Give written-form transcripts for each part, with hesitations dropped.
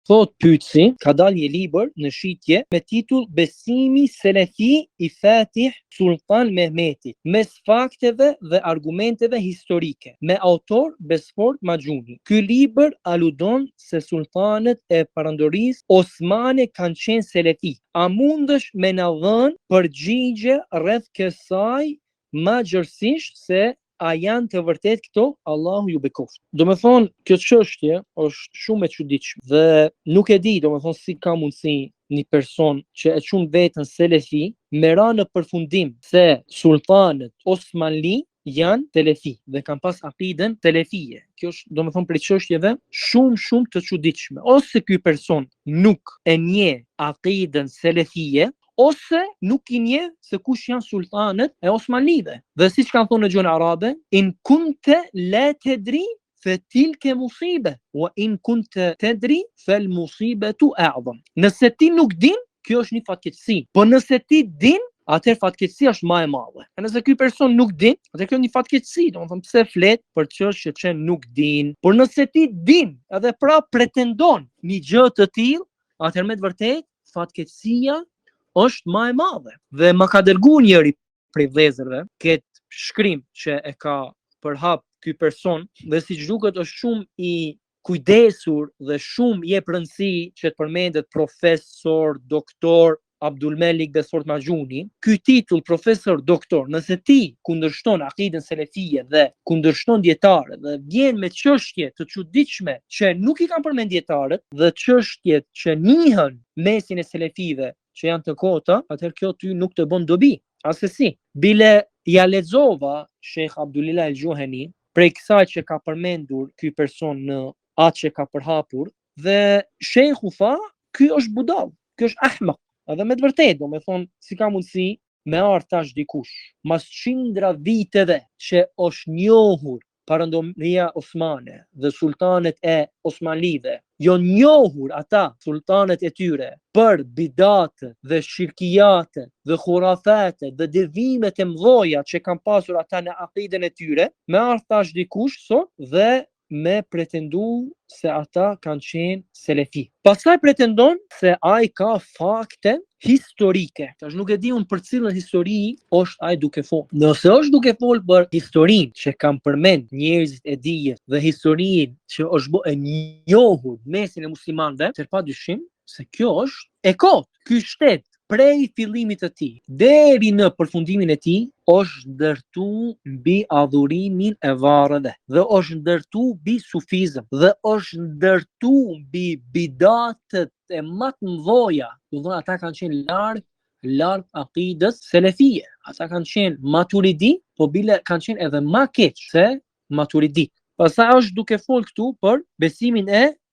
Thot pyetsi, ka dalë një libër në shitje me titull Besimi Selefi i Fatih Sultan Mehmetit, mes fakteve dhe argumenteve historike, me autor Besfort Maxhuni. Ky libër aludon se sultanët e Perandorisë Osmane kanë qenë selefi. A mundesh me na dhënë përgjigje rreth kësaj, më gjërësisht se a janë të vërtet këto? Allahu ju bekoft. Do me thonë, kjo çështje është shumë e çuditshme dhe nuk e di, do me thonë, si ka mundësi një person që e quajnë veten selefi me ra në përfundim se sultanët Osmanli janë telefi dhe kanë pas akiden telefie. Kjo është, do me thonë, prej çështjeve shumë të çuditshme. Ose ky person nuk e njeh akiden selefie, ose nuk i njeh se kush janë sultanët e Osmanlive. Dhe siç kanë thonë në gjuhën arabe, in kunte la tadri fa tilka musibe wa in kunte tadri fal musibatu a'zam. Nëse ti nuk din, kjo është një fatkeqësi. Po nëse ti din, atëherë fatkeqësia është më e madhe. E nëse ky person nuk din, atëherë kjo është një fatkeqësi. Domethënë pse flet për çështje që nuk din. Por nëse ti din, edhe pra pretendon një gjë të tillë, atëherë me të vërtetë fatkeqësia është më e madhe. Dhe më ka dërguar njëri prej vëllezërve këtë shkrim që e ka përhap ky person dhe siç duket është shumë i kujdesur dhe shumë jep rëndësi që të përmendet profesor, doktor Abdulmelik Besfort Maxhuni. Ky titull profesor doktor, nëse ti kundërshton akiden selefie dhe kundërshton dietarët dhe vjen me çështje të çuditshme që nuk i kanë përmend dietarët dhe çështjet që njihen mesin e selefive që janë të kota, atëherë kjo ty nuk të bën dobi. Asesi. Bile ja lexova Sheikh Abdulillah El-Gjuheni prej kësaj që ka përmendur ky person në atë që ka përhapur dhe Sheikhu tha, ky është budall, ky është ahmaq. Edhe me të vërtetë, do me thonë, si ka mundësi me ardh tash dikush mas qindra viteve që është njohur Perandoria Osmane dhe sultanet e Osmanlive, jo njohur ata sultanet e tyre për bidate dhe shirkijate dhe khurafate dhe devimet e mdhoja që kanë pasur ata në akiden e tyre, me ardh tash dikush sot dhe me pretendu se ata kanë qenë selefi. Pastaj pretendon se ai ka fakte historike. Tash nuk e di unë për cilën histori është ai duke fol. Nëse është duke fol për historinë që kanë përmend njerëzit e dijes dhe historinë që është bë e njohur mesin e muslimanëve, të padyshim se kjo është e kot. Ky shtet prej fillimit të tij deri në përfundimin e tij është ndërtu mbi adhurimin e varreve dhe është ndërtu mbi sufizëm dhe është ndërtu mbi bidatet e më të mëdha. Do thonë ata kanë qenë larg akides selefie. Ata kanë qenë maturidi, po bile kanë qenë edhe më keq se maturidi. Pastaj është duke fol këtu për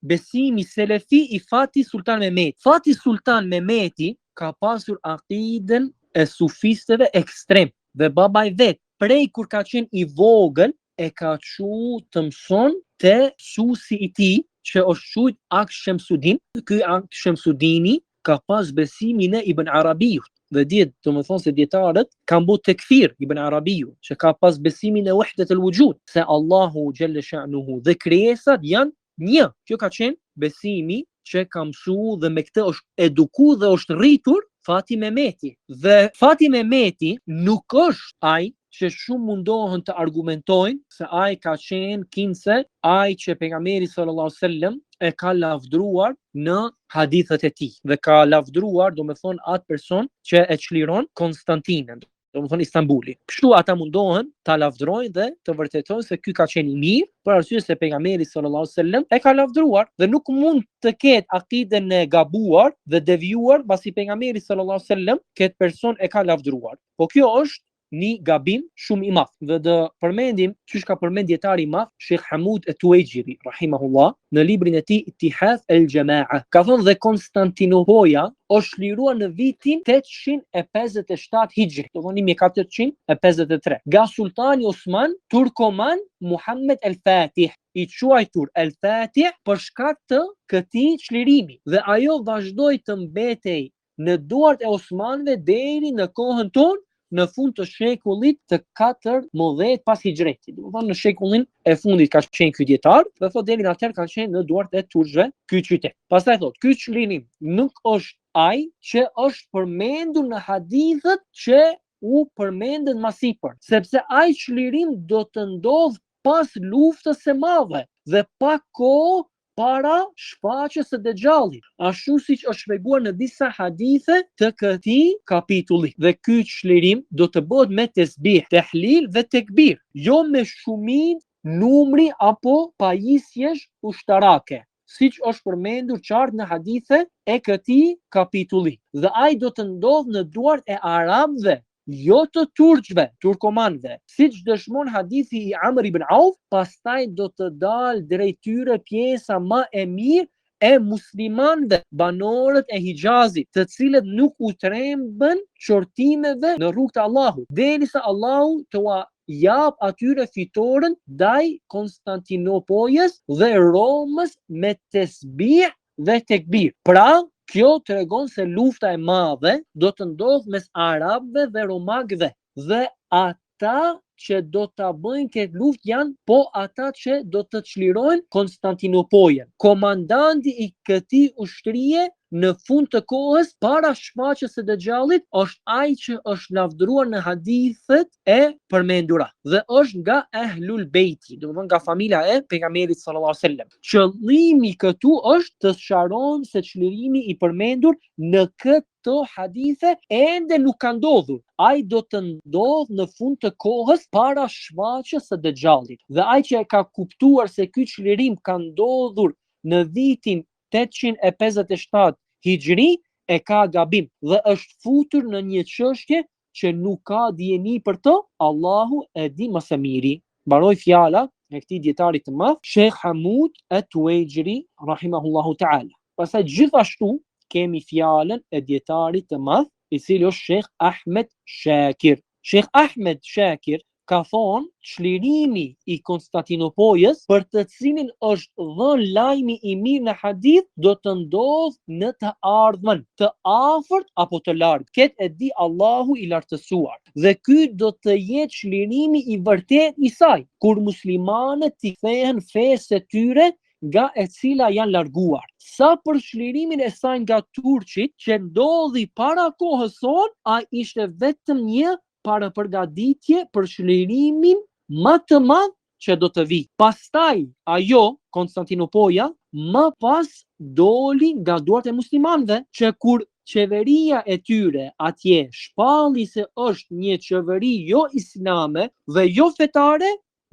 besimi selefi i Fatih Sultan Mehmet. Fatih Sultan Mehmeti ka pasur akiden e sufistëve ekstrem dhe babai vet prej kur ka qenë i vogël e ka çu të mëson te susi i tij që është quajt Ak Shamsuddin. Ky Ak Shamsuddini ka pas besimin e Ibn Arabiut dhe do të thonë se dietarët kanë bërë tekfir Ibn Arabiu që ka pas besimin e wahdat al-wujud se Allahu xhalla sha'nuhu dhe krijesat janë një. Kjo ka qenë besimi që ka mësu dhe me këtë është eduku dhe është rritur Fatih Mehmeti. Dhe Fatih Mehmeti nuk është ai që shumë mundohen të argumentojnë se ai ka qenë kinse, ai që pejgamberi sallallahu alaihi wasallam e ka lavdruar në hadithet e tij dhe ka lavdruar, do me thonë, atë person që e çliron Konstantinën, do me thonë Istanbuli. Kështu ata mundohen ta lavdrojnë dhe të vërtetojnë se ky ka qenë i mirë, për arsye se pejgamberi sallallahu alaihi wasallam e ka lavdruar dhe nuk mund të ketë akiden e gabuar dhe devijuar pasi pejgamberi sallallahu alaihi wasallam këtë person e ka lavdruar. Po kjo është një gabim shumë i madh. Dhe do përmendim çish ka përmend dietari i madh Sheikh Hamud Tuwaijiri rahimahullah në librin e tij Ittihad al-Jamaa. Ka thënë dhe Konstantinopoja është liruar në vitin 857 Hijri, do të thonë 1453, nga sultani Osman Turkoman Muhammed al-Fatih, i quajtur al-Fatih për shkak të këtij çlirimi. Dhe ajo vazhdoi të mbetej në duart e Osmanëve deri në kohën tonë, në fund të shekullit të 14 pas hijretit. Domethënë në shekullin e fundit ka qenë ky dietar, dhe thotë deri atëherë ka qenë në duart e turqve ky qytet. Pastaj thotë, ky çlirim nuk është ai që është përmendur në hadithet që u përmenden më sipër, sepse ai çlirim do të ndodh pas luftës së madhe dhe pa kohë para shfaqjes së Dexhallit, ashtu siç është shpjeguar në disa hadithe të këtij kapitulli. Dhe ky çlirim do të bëhet me tesbih, tehlil dhe tekbir, jo me shumit, numri apo pajisjesh ushtarake, siç është përmendur qartë në hadithe e këtij kapitulli. Dhe ai do të ndodh në duart e arabëve, jo të turqve, turkomanëve, siç dëshmon hadithi i Amr ibn Auf. Pastaj do të dalë drejt tyre pjesa më e mirë e muslimanëve, banorët e Hijazit, të cilët nuk u trembën qortimeve në rrugt të Allahut, derisa Allahu të jap atyre fitoren ndaj Konstantinopolës dhe Romës me tesbih dhe tekbir. Pra, kjo tregon se lufta e madhe do të ndodh mes arabëve dhe romakëve, dhe ata që do ta bëjnë këtë luftë janë ata që do të çlirojnë Konstantinopolën. Komandanti i këtij ushtrie në fund të kohës para shfaqjes së Dexhallit është ai që është lavdëruar në hadithet e përmendura dhe është nga Ahlul Beiti, domethënë nga familja e pejgamberit sallallahu alaihi wasallam. Qëllimi këtu është të sqaronë se çlirimi i përmendur në këto hadithe ende nuk ka ndodhur. Ai do të ndodh në fund të kohës para shfaqjes së Dexhallit. Dhe ai që e ka kuptuar se ky çlirim ka ndodhur në vitin 857 Hijri e ka gabim dhe është futur në një çështje që nuk ka dijeni për të, Allahu e di më së miri. Mbaroi fjala e këtij dietari të madh, Sheikh Hamud at-Tuwaijiri rahimahullahu ta'ala. Pastaj gjithashtu kemi fjalën e dietarit të madh, i cili është Sheikh Ahmed Shakir. Sheikh Ahmed Shakir ka thonë çlirimi i Konstantinopolës, për të cilin është dhënë lajmi i mirë në hadith, do të ndodh në të ardhmen, të afërt apo të larg. Këtë e di Allahu i lartësuar. Dhe ky do të jetë çlirimi i vërtet i saj, kur muslimanët i kthehen fesë së tyre nga e cila janë larguar. Sa për çlirimin e saj nga turqit që ndodhi para kohës son, ai ishte vetëm një para përgatitje për çlirimin më të madh që do të vi. Pastaj ajo, Konstantinopoja, më pas doli nga duart e muslimanëve, që kur qeveria e tyre atje shpalli se është një qeveri jo islame dhe jo fetare,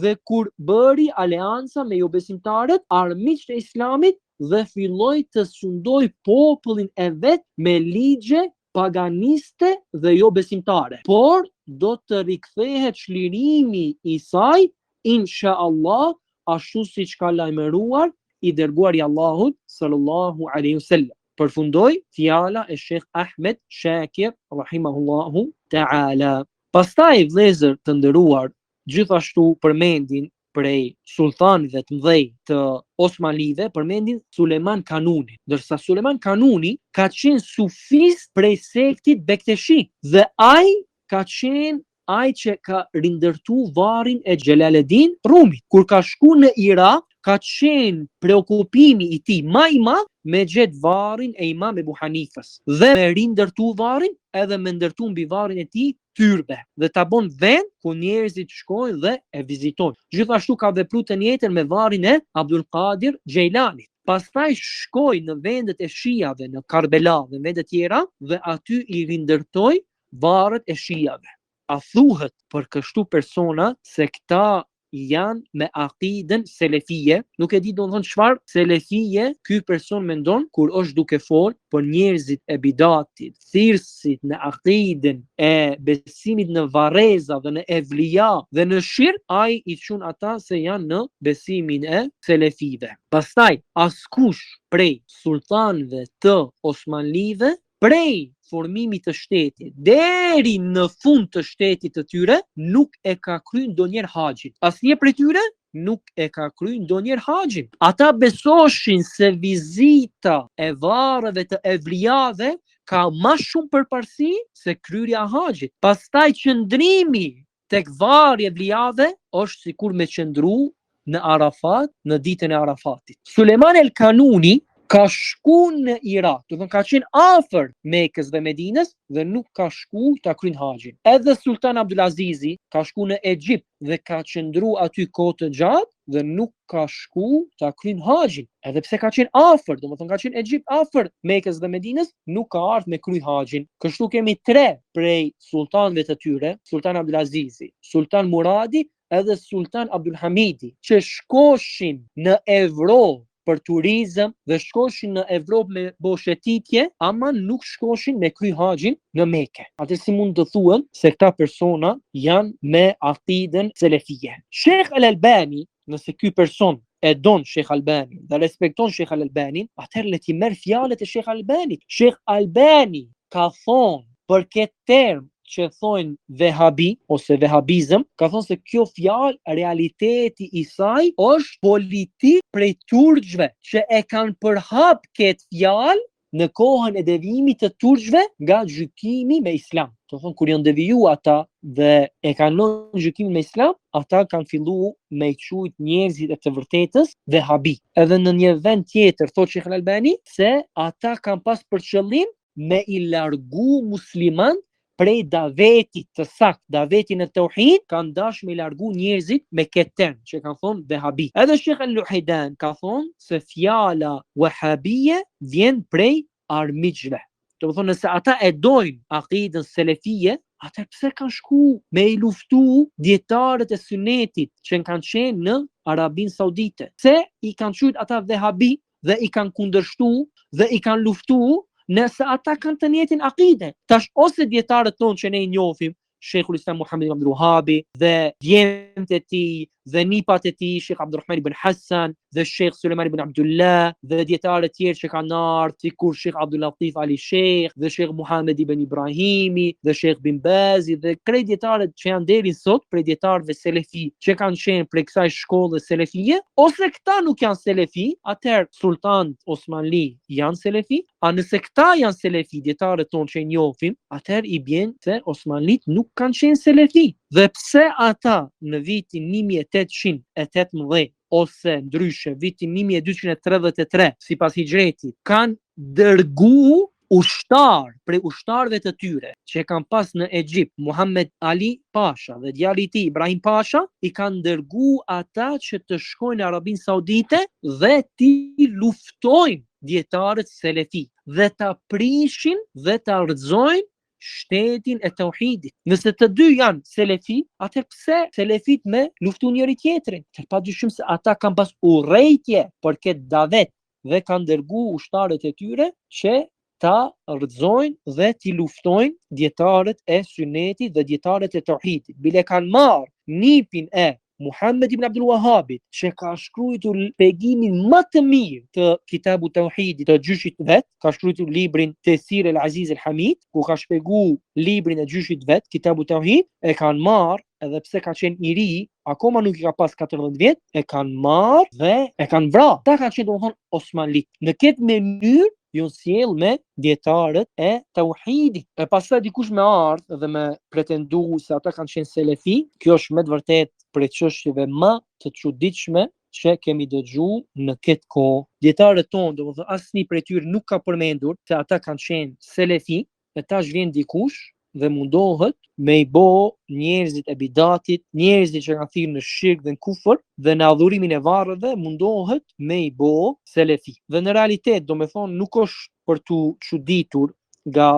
dhe kur bëri aleanca me jo besimtarët, armiqtë e islamit, dhe filloi të sundoi popullin e vet me ligje paganiste dhe jo besimtare. Por do të rikthehet çlirimi i saj, inshallah, ashtu siç ka lajmëruar i dërguari i Allahut sallallahu alaihi wasallam. Përfundoi fjala e Sheikh Ahmed Shakir rahimahullahu ta'ala. Pastaj vëllezër të nderuar, gjithashtu përmendin prej sultanëve të mëdhej të Osmanive, përmendin Suleman Kanunin. Ndërsa Suleman Kanuni ka qenë sufist prej sektit Bekteshi, dhe ai ka qenë ai që ka rindërtu varrin e Xhelaleddin Rumit. Kur ka shku në Irak, ka qenë preokupimi i tij më i madh me gjet varrin e Imam Ebu Hanifës dhe me rindërtu varrin, edhe me ndërtu mbi varrin e tij tyrbe, dhe ta bon vend ku njerëzit shkojnë dhe e vizitojnë. Gjithashtu ka vepruar të njëjtën me varrin e Abdul Qadir Xheilanit. Pastaj shkoi në vendet e shijave në Karbela dhe vendet tjera dhe aty i rindërtoi varret e shijave. A thuhet për kështu persona se këta janë me akiden selefie? Nuk e di domethënë çfarë selefie ky person mendon kur është duke fol për njerëzit e bidatit, thirrësit në akiden e besimit në varreza dhe në evlia dhe në shirk, ai i çon ata se janë në besimin e selefive. Pastaj askush prej sultanëve të Osmanlive, prej formimit të shtetit deri në fund të shtetit të tyre, nuk e ka kryer ndonjëherë haxhin. Asnjë prej tyre nuk e ka kryer ndonjëherë haxhin. Ata besoshin se vizita e varreve të evliave ka më shumë përparësi se kryerja e haxhit. Pastaj qëndrimi tek varri e vlijave është sikur me qëndru në Arafat, në ditën e Arafatit. Sulejman el Kanuni ka shku në Irak, do të thonë ka qenë afër Mekës dhe Medinës dhe nuk ka shku ta kryen haxhin. Edhe Sultan Abdulazizi ka shku në Egjipt dhe ka qëndru aty kohë të gjatë dhe nuk ka shku ta kryen haxhin. Edhe pse ka qenë afër, do të thonë ka qenë Egjipt afër Mekës dhe Medinës, nuk ka ardhur me kry haxhin. Kështu kemi 3 prej sultanëve të tyre, Sultan Abdulazizi, Sultan Muradi edhe Sultan Abdulhamidi, që shkoshin në Evropë për turizëm dhe shkoshin në Evropë me boshëtitje, ama nuk shkoshin me kry haxhin në Mekë. Atë si mund të thuhen se këta persona janë me akiden selefie. Sheikh Al-Albani, nëse ky person e don Sheikh Albani dhe respekton Sheikh Al-Albani, atëherë le t'i merr fjalët e Sheikh Albani. Sheikh Albani ka thonë për këtë term që thonë vehabi ose vehabizëm, ka thonë se kjo fjalë, realiteti i saj është politik prej turqve që e kanë përhap këtë fjalë në kohën e devijimit të turqve nga gjykimi me islam. Do thonë kur janë deviju ata dhe e kanë lënë gjykimin me islam, ata kanë filluar me i quajt njerëzit e të vërtetës vehabi. Edhe në një vend tjetër thotë Sheikh Al-Albani se ata kanë pas për qëllim me i largu musliman prej davetit të sakt, davetin e tauhid, kanë dash me largu njerëzit me këtë term që kanë thonë vehabi. Edhe Sheikh Al-Luhidan ka thonë se fjala wahabie vjen prej armiqve. Do të thonë nëse ata e dojnë akidën selefie, ata pse kanë shku me i luftu dietarët e sunetit që kanë qenë në Arabinë Saudite? Se i kanë thujt ata vehabi dhe i kanë kundërshtu dhe i kanë luftu nëse ata kanë të njëjtin akide. Tash ose dietarët tonë që ne i njohim, Sheikhul Islam Muhammad ibn Abdul Wahhabi dhe djemtë e tij dhe nipat e tij, Sheikh Abdulrahman ibn Hassan dhe Sheikh Sulejman ibn Abdullah dhe dietarë të tjerë që kanë ardhur, sikur Sheikh Abdul Latif Ali Sheikh dhe Sheikh Muhammad ibn Ibrahimi dhe Sheikh Bin Bazi dhe krejt dietarët që janë deri sot prej dietarëve selefi që kanë qenë prej kësaj shkolle selefie, ose këta nuk janë selefi, atëherë Sultan Osmanli janë selefi, a nëse këta janë selefi, dietarët tonë që i njohim, atëherë i bjen se Osmanlit nuk kanë qenë selefi. Dhe pse ata në vitin 1818 ose ndryshe vitin 1233 sipas hijretit kanë dërgu ushtar prej ushtarëve të tyre që kanë pas në Egjipt, Muhammed Ali Pasha dhe djali i tij Ibrahim Pasha, i kanë dërgu ata që të shkojnë në Arabinë Saudite dhe t'i luftojnë dietarët selefi dhe ta prishin dhe ta rrëzojnë shtetin e tauhidit. Nëse të dy janë selefi, atëherë pse selefit me luftu njëri tjetrin? Padyshim se ata kanë pas urrejtje për këtë davet dhe kanë dërgu ushtarët e tyre që ta rrëzojnë dhe t'i luftojnë dietarët e sunetit dhe dietarët e tauhidit. Bile kanë marrë nipin e Muhammad ibn Abdul Wahhabit, që ka shkruar shpjegimin më të mirë të Kitabu Tauhidit të gjyshit vet, ka shkruar librin Tesir el-Aziz el-Hamid, ku ka shpjeguar librin e gjyshit vet, Kitabu Tauhid, e kanë marrë, edhe pse ka qenë i ri, akoma nuk i ka pas 14 vjet, e kanë marrë dhe e kanë vrarë. Ta kanë qenë domethënë Osmanlit. Në këtë mënyrë ju sjell me dietarët e tauhidit. E pastaj dikush me ardh dhe me pretendu se ata kanë qenë selefi, kjo është me të vërtetë për çështjeve më të çuditshme që kemi dëgjuar në këtë kohë. Dietarët tonë, domethënë asnjë prej tyre nuk ka përmendur se ata kanë qenë selefi, e tash vjen dikush dhe mundohet me i bo njerëzit e bidatit, njerëzit që kanë thirrë në shirk dhe në kufër, dhe në adhurimin e varreve mundohet me i bo selefi. Dhe në realitet, domethënë nuk është për tu çuditur nga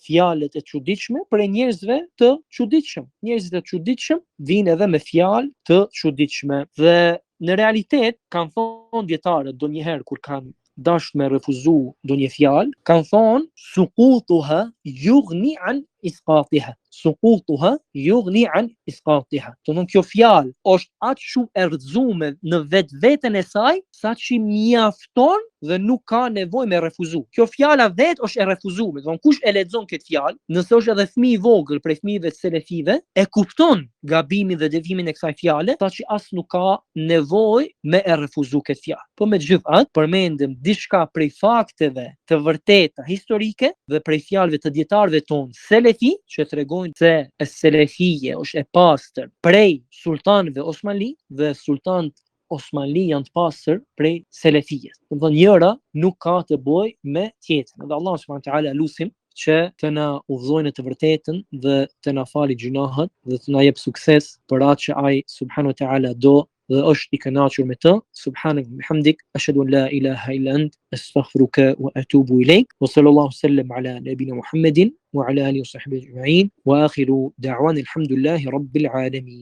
fjalët e çuditshme për njerëzve të çuditshëm. Njerëzit e çuditshëm vinë edhe me fjalë të çuditshme. Dhe në realitet kanë thonë dietarët donjëherë kur kanë dash me refuzu ndonjë fjalë, kanë thonë suqutuha yughni an isqatiha. Suqutuha yughni an isqatiha. Do të thonë kjo fjalë është aq shumë e rrëzuar në vetveten e saj, saqë mjafton dhe nuk ka nevojë me refuzu. Kjo fjala vetë është e refuzuar. Do të thonë kush e lexon këtë fjalë, nëse është edhe fëmijë i vogël prej fëmijëve të selefive, e kupton gabimin dhe devimin e kësaj fjale, saqë as nuk ka nevojë me e refuzu këtë fjalë. Po megjithatë, përmendëm diçka prej fakteve të vërteta historike dhe prej fjalëve të dietarëve tonë selefi, që tregojnë se selefije është e pastër prej sultanëve Osmani dhe sultanët Osmani janë të pastër prej selefijes. Do të thonë njëra nuk ka të bëjë me tjetrën. Dhe Allah subhanahu wa taala lutim që të na udhëzojnë të vërtetën dhe të na falë gjunahet dhe të na jep sukses për atë që ai subhanahu wa taala do dhe është i kënaqur me të. Subhanaka bihamdik, ashhadu an la ilaha illa ant, astaghfiruka wa atubu ilaik. Wa sallallahu sallam ala nabina Muhammadin wa ala alihi wa sahbihi ajma'in. Wa akhiru da'wana alhamdulillahi rabbil alamin.